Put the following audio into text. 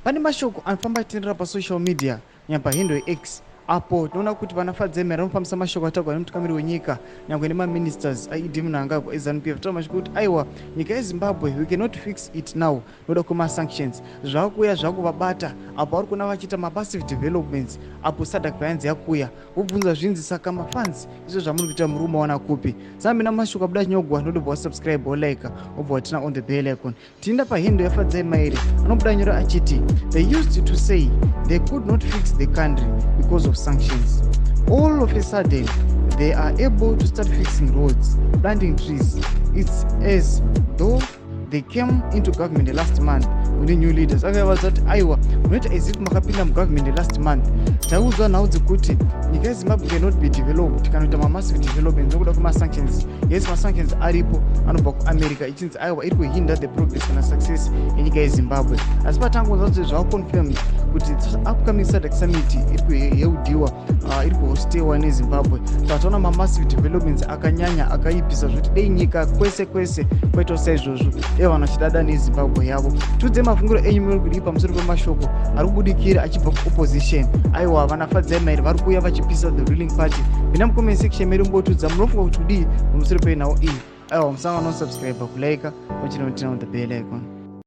Pane mashoko anofamba achitendera pasocial media nyamba hendo yeX apo tinoona kuti vanafadzemera vanofambisa mashoko atagwa nemutungamiri wenyika nyangwe nemaministers aidi Mnangagwa eZANU-PF taura kuti aiwa nyika yeZimbabwe we cannot fix it now noda kuma-sanctions zvakuuya zvakuvabata apo vari kuona vachiita mapassive developments apo SADC payanzi yakuya vobvunza zvinzi saka mafunds izvo zvamuri kuita muri kumaona kupi zamina mashoko abuda chinyogwa nodobva wasubscribe wolike obva watina on the bell icon tiinda pahendo yafadzai Mahere anobuda nyora achiti they used to say they could not fix the country because of sanctions. All of a sudden, they are able to start fixing roads, planting trees. It's as though they came into government last month with the new leaders. Otherwise, that Iowa, not as if makapinda government last month. Tauzwa now kuti nyika yeZimbabwe cannot be developed kana kuita massive development nokuda kuma-sanctions. Yes, ma-sanctions aripo anobva kuAmerica ichinzi Iowa iri kuhinder the progress kana success yenyika yeZimbabwe. Asi patangonzwa kuti zvava-confirmed kuti upcoming SADC summit iri kuheudiwa iri kuhostiwa neZimbabwe. Tataona ma-massive developments akanyanya akaipisa zvoti dei nyika kwese kwese kwaita saizvozvo dei vanhu vachidada neZimbabwe yavo. Tudze mafungiro enyu muri kudii pamusoro pemashoko ari kubudikira achibva kuopposition. Aiwa vanafadzai Mahere vari kuuya vachipisa the ruling party. Pinda mucomment section medu mbotudza munofunga kuti kudii pamusoro penhau iyi. Aiwa musanga no subscribe kulike muchinotina on the bell icon.